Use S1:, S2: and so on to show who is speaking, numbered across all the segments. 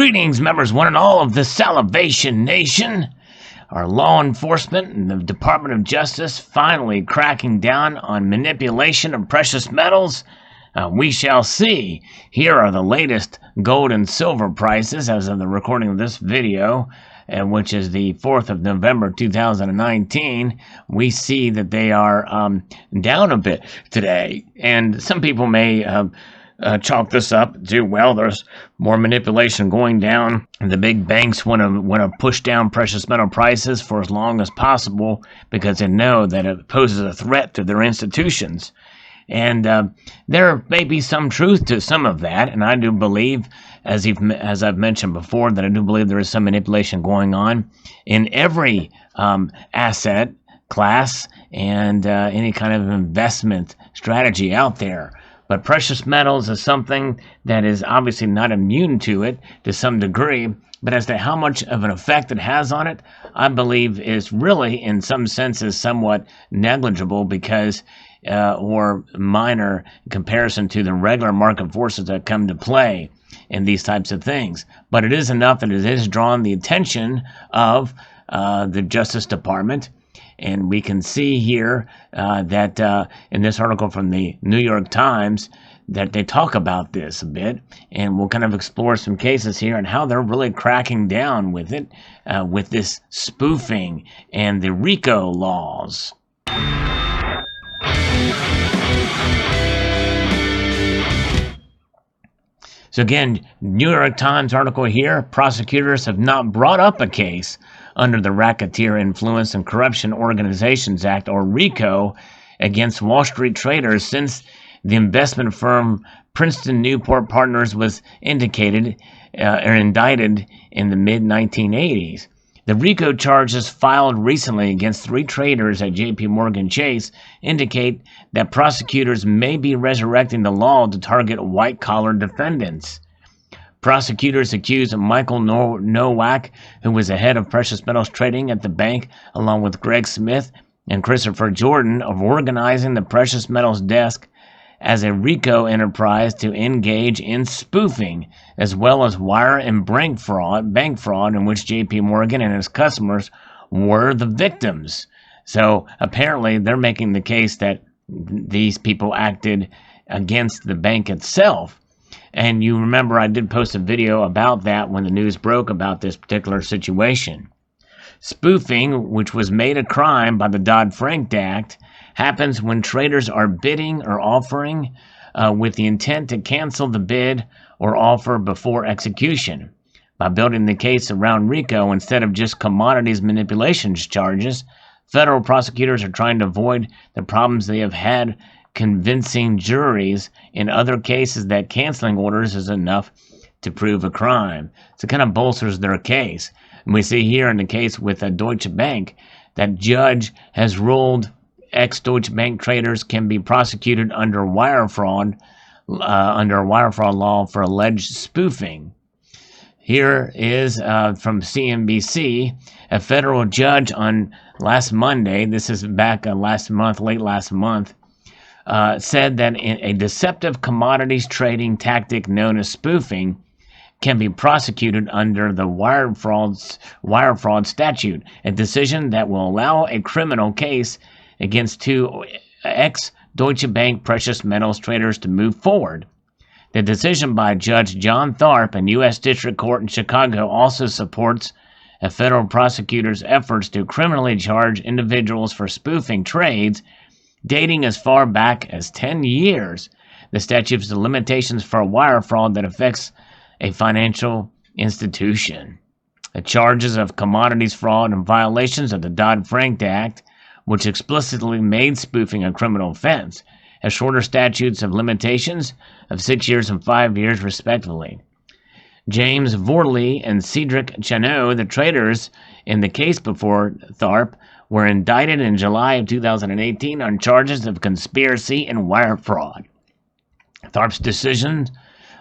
S1: Greetings, members one and all of the Salivation Nation. Our law enforcement and the Department of Justice finally cracking down on manipulation of precious metals. We shall see. Here are the latest gold and silver prices as of the recording of this video, which is the 4th of November 2019. We see that they are down a bit today, and some people may chalk this up to, well, there's more manipulation going down. The big banks want to push down precious metal prices for as long as possible because they know that it poses a threat to their institutions. And there may be some truth to some of that, and I do believe, as I've mentioned before, that I do believe there is some manipulation going on in every asset class and any kind of investment strategy out there. But precious metals is something that is obviously not immune to it to some degree, but as to how much of an effect it has on it, I believe is really, in some senses, somewhat negligible because or minor in comparison to the regular market forces that come to play in these types of things. But it is enough that it has drawn the attention of the Justice Department. And we can see here that in this article from the New York Times that they talk about this a bit, and we'll kind of explore some cases here and how they're really cracking down with it, with this spoofing and the RICO laws. So again, New York Times article here, prosecutors have not brought up a case under the Racketeer Influence and Corruption Organizations Act, or RICO, against Wall Street traders since the investment firm Princeton Newport Partners was indicted in the mid-1980s. The RICO charges filed recently against 3 traders at J.P. Morgan Chase indicate that prosecutors may be resurrecting the law to target white-collar defendants. Prosecutors accuse Michael Nowak, who was the head of precious metals trading at the bank, along with Greg Smith and Christopher Jordan, of organizing the precious metals desk as a RICO enterprise to engage in spoofing, as well as wire and bank fraud, in which J.P. Morgan and his customers were the victims. So apparently they're making the case that these people acted against the bank itself. And you remember I did post a video about that when the news broke about this particular situation. Spoofing, which was made a crime by the Dodd-Frank Act, happens when traders are bidding or offering with the intent to cancel the bid or offer before execution. By building the case around RICO instead of just commodities manipulation charges, federal prosecutors are trying to avoid the problems they have had convincing juries in other cases that canceling orders is enough to prove a crime. So it kind of bolsters their case. And we see here in the case with Deutsche Bank that judge has ruled ex-Deutsche Bank traders can be prosecuted under wire fraud law for alleged spoofing. Here is from CNBC, a federal judge on last Monday, this is back late last month, said that a deceptive commodities trading tactic known as spoofing can be prosecuted under the wire fraud statute, a decision that will allow a criminal case against 2 ex-Deutsche Bank precious metals traders to move forward. The decision by Judge John Tharp in U.S. District Court in Chicago also supports a federal prosecutor's efforts to criminally charge individuals for spoofing trades dating as far back as 10 years. The statute's the limitations for wire fraud that affects a financial institution. The charges of commodities fraud and violations of the Dodd-Frank Act, which explicitly made spoofing a criminal offense, has shorter statutes of limitations of 6 years and 5 years, respectively. James Vorley and Cedric Chano, the traders in the case before Tharp, were indicted in July of 2018 on charges of conspiracy and wire fraud. Tharp's decision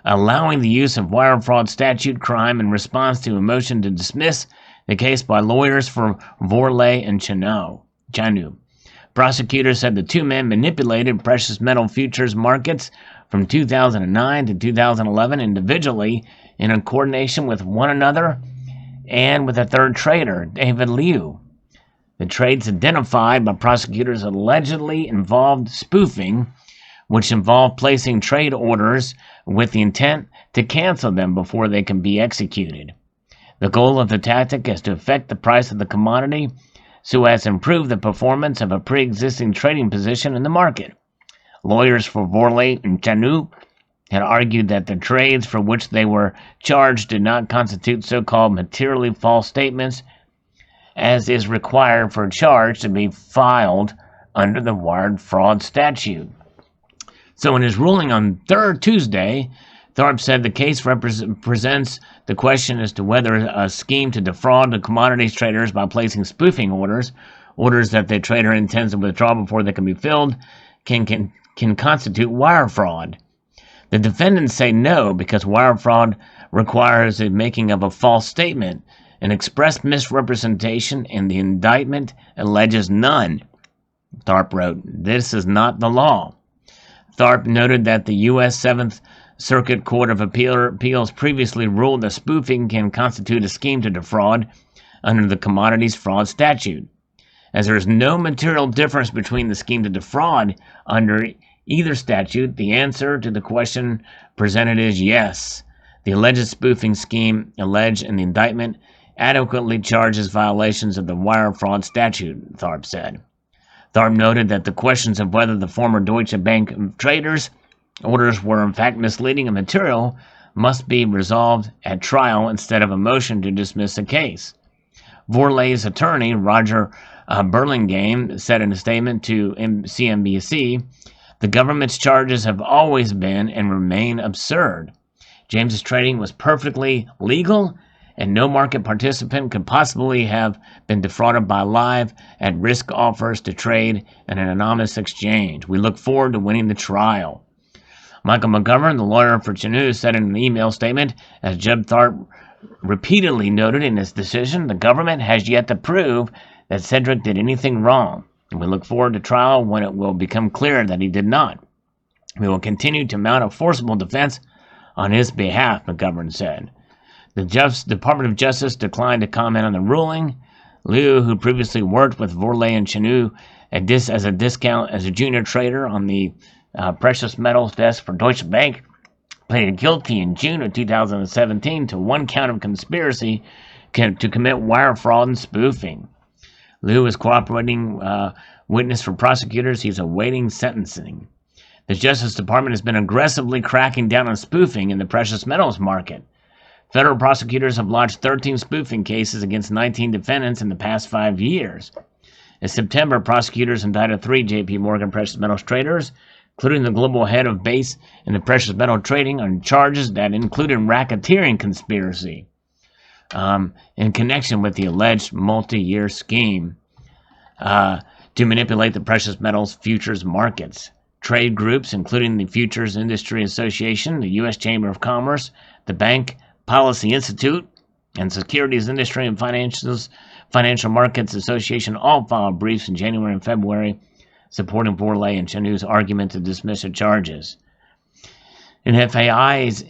S1: allowing the use of wire fraud statute crime in response to a motion to dismiss the case by lawyers for Vorley and Chanu. Prosecutors said the 2 men manipulated precious metal futures markets from 2009 to 2011 individually in coordination with one another and with a third trader, David Liu. The trades identified by prosecutors allegedly involved spoofing, which involved placing trade orders with the intent to cancel them before they can be executed. The goal of the tactic is to affect the price of the commodity so as to improve the performance of a pre-existing trading position in the market. Lawyers for Vorley and Chanu had argued that the trades for which they were charged did not constitute so-called materially false statements, as is required for a charge to be filed under the wire fraud statute. So in his ruling on Tuesday, Tharp said the case presents the question as to whether a scheme to defraud the commodities traders by placing spoofing orders that the trader intends to withdraw before they can be filled, can constitute wire fraud. The defendants say no, because wire fraud requires the making of a false statement, an express misrepresentation, and the indictment alleges none. Tharp wrote, "This is not the law." Tharp noted that the U.S. 7th Circuit Court of Appeals previously ruled that spoofing can constitute a scheme to defraud under the commodities fraud statute. As there is no material difference between the scheme to defraud under either statute, the answer to the question presented is yes. The alleged spoofing scheme alleged in the indictment adequately charges violations of the wire fraud statute, Tharp said. Tharp noted that the questions of whether the former Deutsche Bank traders' orders were in fact misleading and material must be resolved at trial instead of a motion to dismiss the case. Vorley's attorney, Roger Burlingame, said in a statement to CNBC, "The government's charges have always been and remain absurd. James's trading was perfectly legal, and no market participant could possibly have been defrauded by live at-risk offers to trade in an anonymous exchange. We look forward to winning the trial." Michael McGovern, the lawyer for Chanu, said in an email statement, as Jeb Tharp repeatedly noted in his decision, the government has yet to prove that Cedric did anything wrong, and we look forward to trial when it will become clear that he did not. We will continue to mount a forcible defense on his behalf, McGovern said. The Department of Justice declined to comment on the ruling. Liu, who previously worked with Vorley and Chanu as a junior trader on the precious metals desk for Deutsche Bank, pleaded guilty in June of 2017 to one count of conspiracy to commit wire fraud and spoofing. Liu is cooperating witness for prosecutors. He's awaiting sentencing. The Justice Department has been aggressively cracking down on spoofing in the precious metals market. Federal prosecutors have launched 13 spoofing cases against 19 defendants in the past 5 years. In September, prosecutors indicted 3 J.P. Morgan precious metals traders, including the global head of base in the precious metal trading, on charges that included racketeering conspiracy in connection with the alleged multi-year scheme to manipulate the precious metals futures markets. Trade groups, including the Futures Industry Association, the U.S. Chamber of Commerce, the Bank Policy Institute, and Securities Industry and Financial Markets Association, all filed briefs in January and February supporting Vorley and Chanu's argument to dismiss the charges. In FIA's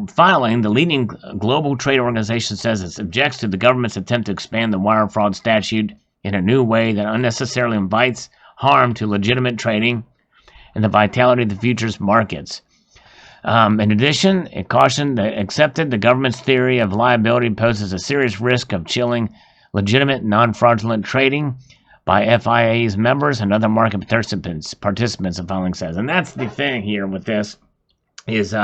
S1: filing, the leading global trade organization says it objects to the government's attempt to expand the wire fraud statute in a new way that unnecessarily invites harm to legitimate trading and the vitality of the futures markets. In addition, it cautioned that accepted the government's theory of liability poses a serious risk of chilling legitimate non-fraudulent trading by FIA's members and other market participants, the filing says. And that's the thing here with this is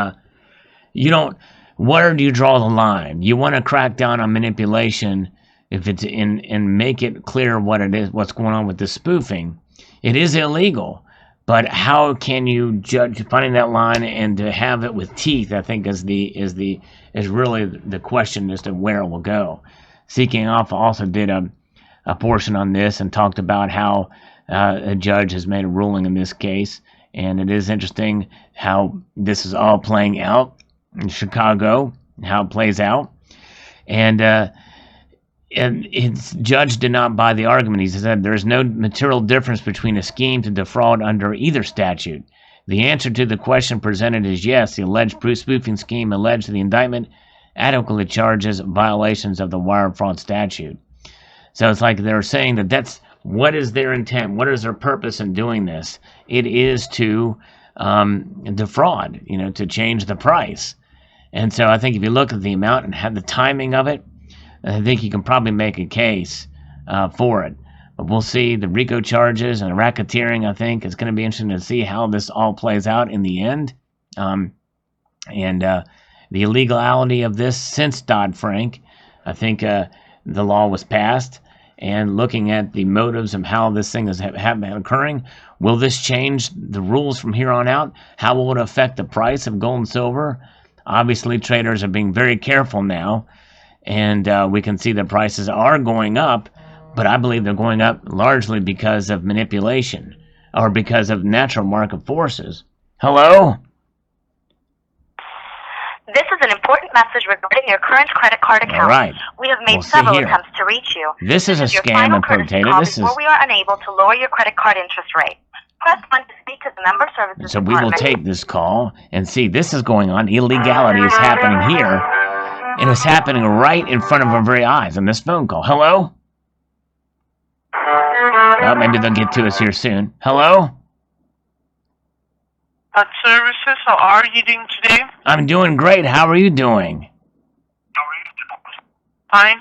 S1: where do you draw the line? You want to crack down on manipulation if it's and make it clear what it is, what's going on with the spoofing. It is illegal, but how can you judge finding that line and to have it with teeth? I think is really the question as to where it will go. Seeking Alpha also did a portion on this and talked about how a judge has made a ruling in this case, and it is interesting how this is all playing out in Chicago, how it plays out, and his judge did not buy the argument. He said there is no material difference between a scheme to defraud under either statute. The answer to the question presented is yes. The alleged spoofing scheme alleged in the indictment adequately charges violations of the wire fraud statute. So it's like they're saying that that's what is their intent, what is their purpose in doing this? It is to defraud, to change the price. And so I think if you look at the amount and have the timing of it, I think you can probably make a case for it. But we'll see the RICO charges and the racketeering. I think it's going to be interesting to see how this all plays out in the end. And the illegality of this since Dodd-Frank, I think the law was passed. And looking at the motives of how this thing is occurring, will this change the rules from here on out? How will it affect the price of gold and silver? Obviously, traders are being very careful now, and we can see the prices are going up, but I believe they're going up largely because of manipulation or because of natural market forces. Hello?
S2: This is an important message regarding your current credit card account.
S1: All right.
S2: We have made several attempts to reach you.
S1: This is a scam and potato. This is.
S2: We are unable to lower your credit card interest rate. Press 1 to speak to the member services
S1: So we will take this call and see this is going on. Illegality is happening here, and it's happening right in front of our very eyes on this phone call. Hello? Well, maybe they'll get to us here soon. Hello?
S3: Services, how are you doing today?
S1: I'm doing great. How are you doing?
S3: Fine.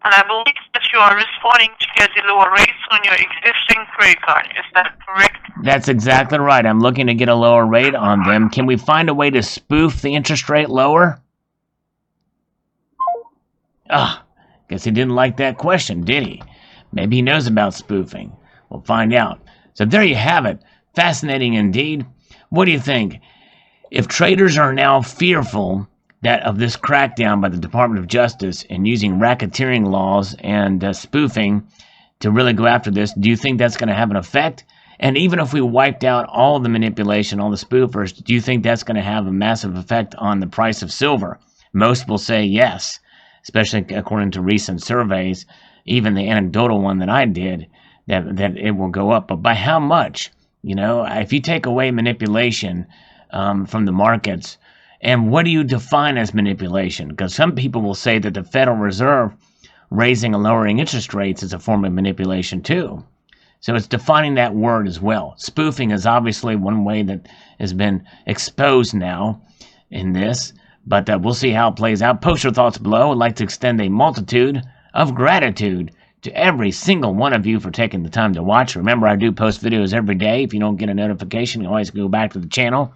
S3: And I believe that you are responding to get the lower rates on your existing credit card. Is that correct?
S1: That's exactly right. I'm looking to get a lower rate on them. Can we find a way to spoof the interest rate lower? Guess he didn't like that question, did he? Maybe he knows about spoofing. We'll find out. So there you have it. Fascinating indeed. What do you think? If traders are now fearful of this crackdown by the Department of Justice and using racketeering laws and spoofing to really go after this, do you think that's going to have an effect? And even if we wiped out all the manipulation, all the spoofers, do you think that's going to have a massive effect on the price of silver? Most will say yes, especially according to recent surveys, even the anecdotal one that I did, that it will go up. But by how much? If you take away manipulation from the markets, and what do you define as manipulation? Because some people will say that the Federal Reserve raising and lowering interest rates is a form of manipulation too. So it's defining that word as well. Spoofing is obviously one way that has been exposed now in this, but we'll see how it plays out. Post your thoughts below. I'd like to extend a multitude of gratitude to every single one of you for taking the time to watch. Remember, I do post videos every day. If you don't get a notification, you always go back to the channel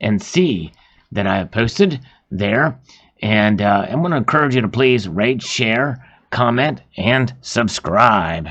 S1: and see that I have posted there. And I'm going to encourage you to please rate, share, comment, and subscribe.